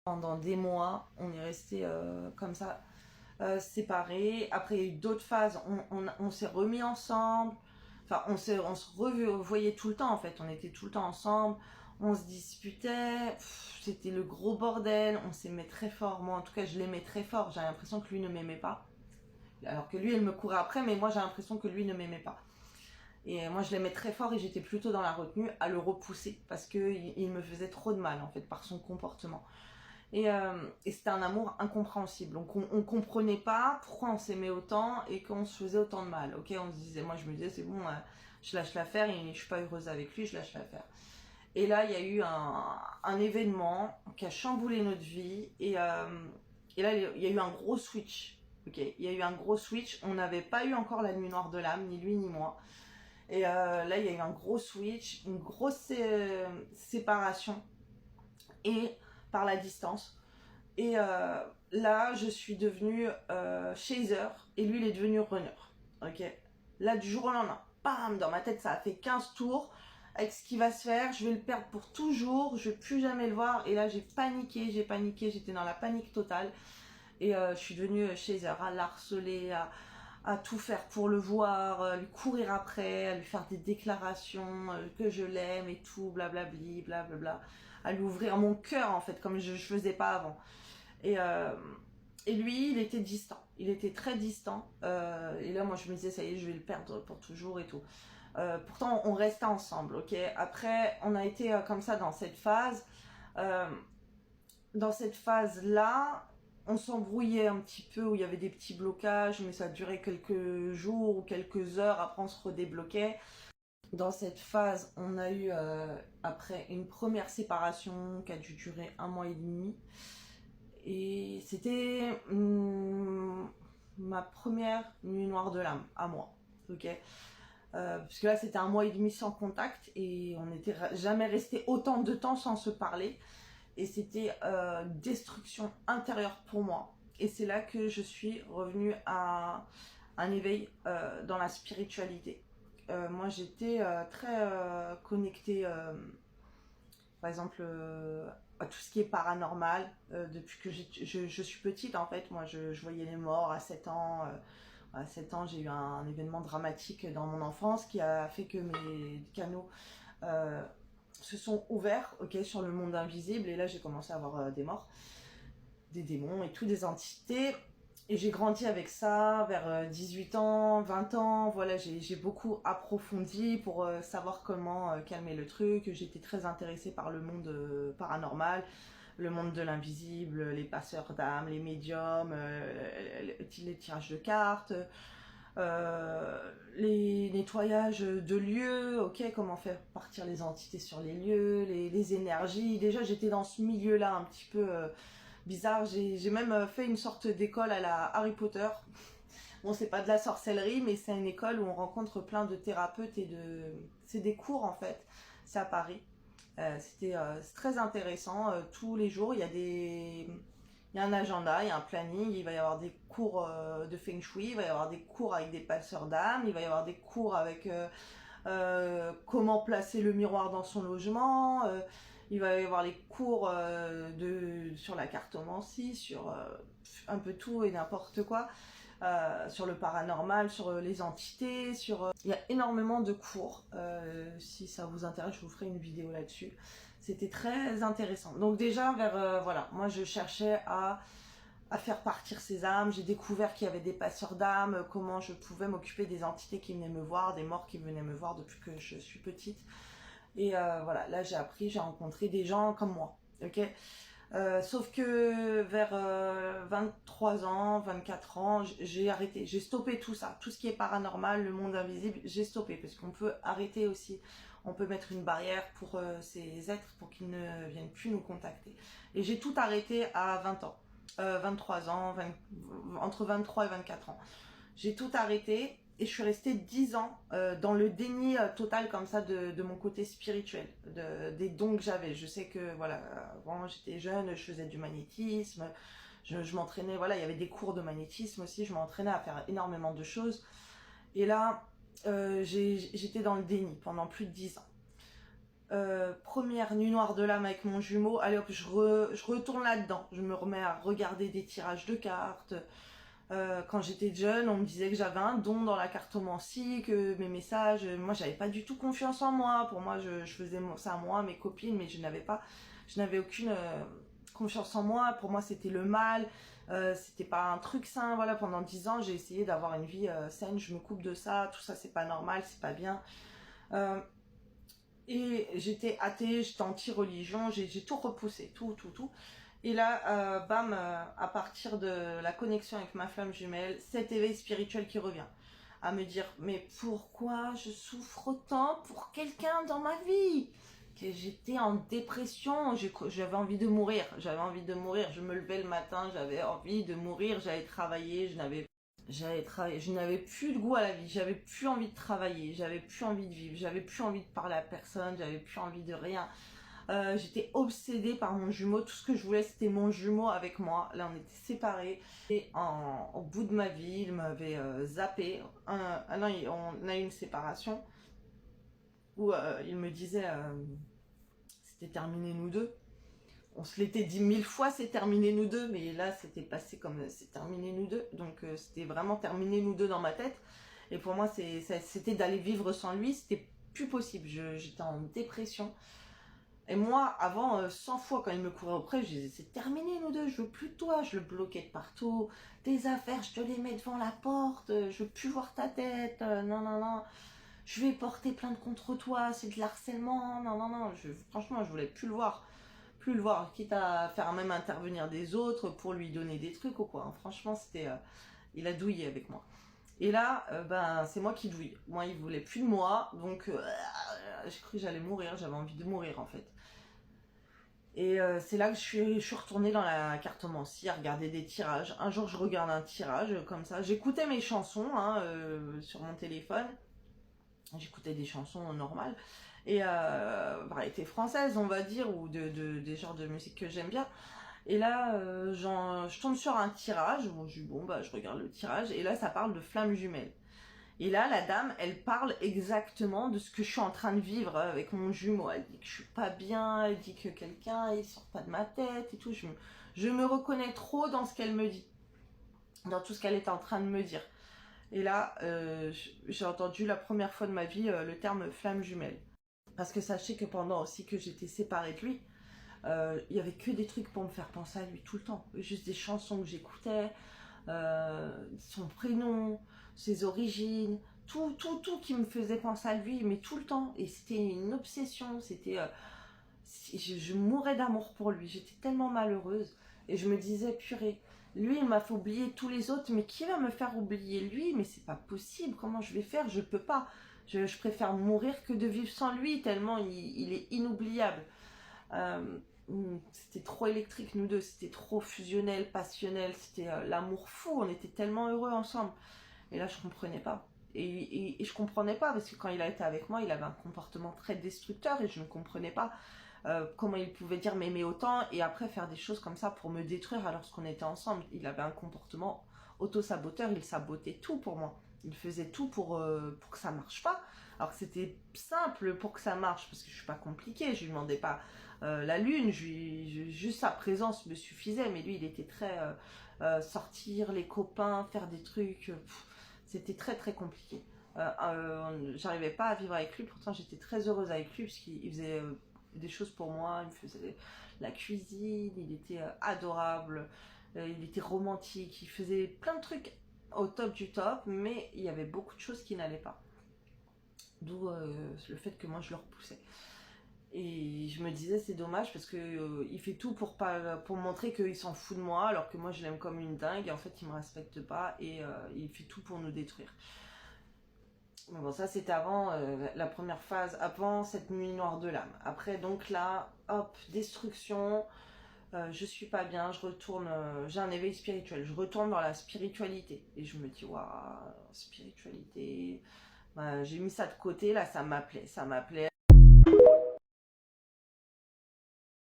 Pendant des mois, on est resté comme ça, séparés. Après, il y a eu d'autres phases, on s'est remis ensemble. Enfin, on se revoyait tout le temps en fait, on était tout le temps ensemble, on se disputait, c'était le gros bordel, on s'aimait très fort. Moi en tout cas, je l'aimais très fort, j'ai l'impression que lui ne m'aimait pas. Alors que lui, il me courait après, mais moi j'ai l'impression que lui ne m'aimait pas. Et moi je l'aimais très fort et j'étais plutôt dans la retenue à le repousser parce qu'il me faisait trop de mal en fait par son comportement. Et c'était un amour incompréhensible. Donc on comprenait pas pourquoi on s'aimait autant et qu'on se faisait autant de mal. Ok, on se disait, moi je me disais c'est bon, je lâche l'affaire et je suis pas heureuse avec lui, je lâche l'affaire. Et là il y a eu un événement qui a chamboulé notre vie et là il y a eu un gros switch. Ok, il y a eu un gros switch. On n'avait pas eu encore la nuit noire de l'âme, ni lui ni moi. Et là il y a eu un gros switch, une grosse séparation et par la distance. Et là, je suis devenue chaser et lui, il est devenu runner. Ok. Là, du jour au lendemain, bam, dans ma tête, ça a fait 15 tours. Avec ce qui va se faire, je vais le perdre pour toujours, je vais plus jamais le voir. Et là, j'ai paniqué, j'étais dans la panique totale. Et je suis devenue chaser, à l'harceler, à tout faire pour le voir, lui courir après, à lui faire des déclarations que je l'aime et tout, blablabli, blablabla. À lui ouvrir mon cœur, en fait, comme je faisais pas avant. Et, euh, et lui, il était distant. Il était très distant. Et là, moi, je me disais, ça y est, je vais le perdre pour toujours et tout. Pourtant, on restait ensemble, ok. Après, on a été comme ça dans cette phase. Euh, dans cette phase-là, on s'embrouillait un petit peu, où il y avait des petits blocages, mais ça durait quelques jours ou quelques heures. Après, on se redébloquait. Dans cette phase, on a eu, après, une première séparation qui a dû durer 1 mois et demi. Et c'était ma première nuit noire de l'âme, à moi. Ok. Parce que là, c'était 1 mois et demi sans contact et on n'était jamais resté autant de temps sans se parler. Et c'était destruction intérieure pour moi. Et c'est là que je suis revenue à un éveil dans la spiritualité. Moi, j'étais très connectée par exemple à tout ce qui est paranormal. Depuis que je suis petite, en fait, moi je voyais les morts à 7 ans. À 7 ans, j'ai eu un événement dramatique dans mon enfance qui a fait que mes canaux euh, se sont ouverts, ok, sur le monde invisible. Et là, j'ai commencé à avoir des morts, des démons et tout, des entités. Et j'ai grandi avec ça vers 18 ans, 20 ans. Voilà, j'ai beaucoup approfondi pour savoir comment calmer le truc. J'étais très intéressée par le monde paranormal, le monde de l'invisible, les passeurs d'âmes, les médiums, les tirages de cartes, les nettoyages de lieux, ok, comment faire partir les entités sur les lieux, les énergies. Déjà, j'étais dans ce milieu-là un petit peu bizarre. J'ai même fait une sorte d'école à la Harry Potter. Bon, c'est pas de la sorcellerie, mais c'est une école où on rencontre plein de thérapeutes et de... C'est des cours en fait. C'est à Paris. C'est très intéressant. Tous les jours, il y a un agenda, il y a un planning. Il va y avoir des cours de Feng Shui, il va y avoir des cours avec des passeurs d'âme, il va y avoir des cours avec comment placer le miroir dans son logement. Il va y avoir les cours sur la cartomancie, sur un peu tout et n'importe quoi, sur le paranormal, sur les entités, il y a énormément de cours. Si ça vous intéresse, je vous ferai une vidéo là-dessus. C'était très intéressant. Donc déjà, voilà, moi je cherchais à faire partir ces âmes. J'ai découvert qu'il y avait des passeurs d'âmes, comment je pouvais m'occuper des entités qui venaient me voir, des morts qui venaient me voir depuis que je suis petite. Et voilà, là j'ai rencontré des gens comme moi, ok. Sauf que vers 23 ans, 24 ans, j'ai arrêté, j'ai stoppé tout ça, tout ce qui est paranormal, le monde invisible, j'ai stoppé parce qu'on peut arrêter aussi, on peut mettre une barrière pour ces êtres pour qu'ils ne viennent plus nous contacter. Et j'ai tout arrêté à 20 ans, 23 ans, entre 23 et 24 ans. J'ai tout arrêté et je suis restée 10 ans dans le déni total comme ça de mon côté spirituel, des dons que j'avais. Je sais que voilà, avant j'étais jeune, je faisais du magnétisme, je m'entraînais, voilà, il y avait des cours de magnétisme aussi, je m'entraînais à faire énormément de choses. Et là, j'étais dans le déni pendant plus de 10 ans. Première nuit noire de l'âme avec mon jumeau, allez hop, je retourne là-dedans. Je me remets à regarder des tirages de cartes. Quand j'étais jeune, on me disait que j'avais un don dans la cartomancie, que mes messages, moi j'avais pas du tout confiance en moi. Pour moi, je faisais ça à moi, mes copines, mais je n'avais aucune confiance en moi. Pour moi, c'était le mal. C'était pas un truc sain. Voilà, pendant 10 ans, j'ai essayé d'avoir une vie saine. Je me coupe de ça. Tout ça, c'est pas normal, c'est pas bien. Et j'étais athée, j'étais anti-religion, j'ai tout repoussé, tout. Et là, bam, à partir de la connexion avec ma flamme jumelle, cet éveil spirituel qui revient. À me dire, mais pourquoi je souffre autant pour quelqu'un dans ma vie? Que j'étais en dépression, j'avais envie de mourir, je me levais le matin, j'avais envie de mourir, j'allais travailler, je n'avais plus de goût à la vie, j'avais plus envie de travailler, j'avais plus envie de vivre, j'avais plus envie de parler à personne, j'avais plus envie de rien. J'étais obsédée par mon jumeau, tout ce que je voulais c'était mon jumeau avec moi. Là on était séparés et au bout de ma vie il m'avait zappé. On a eu une séparation où il me disait c'était terminé nous deux. On se l'était dit 1000 fois, c'est terminé nous deux, mais là c'était passé comme c'est terminé nous deux, donc c'était vraiment terminé nous deux dans ma tête. Et pour moi c'était d'aller vivre sans lui, c'était plus possible, j'étais en dépression. Et moi, avant, 100 fois quand il me courait auprès, je disais c'est terminé nous deux, je veux plus de toi, je le bloquais de partout, tes affaires, je te les mets devant la porte, je veux plus voir ta tête, non, je vais porter plainte contre toi, c'est de l'harcèlement, non, franchement je voulais plus le voir, quitte à faire même intervenir des autres pour lui donner des trucs ou quoi. Franchement, il a douillé avec moi. Et là, ben, c'est moi qui douille. Moi, il voulait plus de moi, donc j'ai cru que j'allais mourir, j'avais envie de mourir en fait. Et c'est là que je suis retournée dans la cartomancie à regarder des tirages. Un jour, je regarde un tirage comme ça. J'écoutais mes chansons sur mon téléphone. J'écoutais des chansons normales. Et variété française, on va dire, ou des genres de musique que j'aime bien. Et là, je tombe sur un tirage. Bon, je regarde le tirage. Et là, ça parle de flamme jumelle. Et là, la dame, elle parle exactement de ce que je suis en train de vivre avec mon jumeau. Elle dit que je suis pas bien, elle dit que quelqu'un, il sort pas de ma tête et tout. Je me reconnais trop dans ce qu'elle me dit, dans tout ce qu'elle est en train de me dire. Et là, j'ai entendu la première fois de ma vie le terme flamme jumelle. Parce que sachez que pendant aussi que j'étais séparée de lui, il y avait que des trucs pour me faire penser à lui tout le temps. Juste des chansons que j'écoutais, son prénom, ses origines, tout qui me faisait penser à lui, mais tout le temps. Et c'était une obsession, je mourais d'amour pour lui, j'étais tellement malheureuse. Et je me disais, purée, lui il m'a fait oublier tous les autres, mais qui va me faire oublier lui? Mais c'est pas possible, comment je vais faire? Je peux pas. Je préfère mourir que de vivre sans lui, tellement il est inoubliable. C'était trop électrique nous deux, c'était trop fusionnel, passionnel, c'était l'amour fou, on était tellement heureux ensemble. Et là, je comprenais pas. Et je comprenais pas parce que quand il a été avec moi, il avait un comportement très destructeur et je ne comprenais pas comment il pouvait dire m'aimer autant et après faire des choses comme ça pour me détruire alors qu'on était ensemble. Il avait un comportement auto-saboteur, il sabotait tout pour moi. Il faisait tout pour que ça marche pas. Alors que c'était simple pour que ça marche parce que je suis pas compliquée, je lui demandais pas la lune, juste sa présence me suffisait, mais lui il était très sortir, les copains, faire des trucs. C'était très très compliqué. J'arrivais pas à vivre avec lui, pourtant j'étais très heureuse avec lui puisqu'il faisait des choses pour moi, il me faisait la cuisine, il était adorable, il était romantique, il faisait plein de trucs au top du top, mais il y avait beaucoup de choses qui n'allaient pas. D'où le fait que moi je le repoussais. Et je me disais c'est dommage parce que il fait tout pour montrer qu'il s'en fout de moi alors que moi je l'aime comme une dingue et en fait il me respecte pas et il fait tout pour nous détruire. Mais bon ça c'était avant la première phase, avant cette nuit noire de l'âme. Après donc là, hop, destruction, je suis pas bien, je retourne, j'ai un éveil spirituel, je retourne dans la spiritualité et je me dis waouh, spiritualité. J'ai mis ça de côté, là ça m'appelait,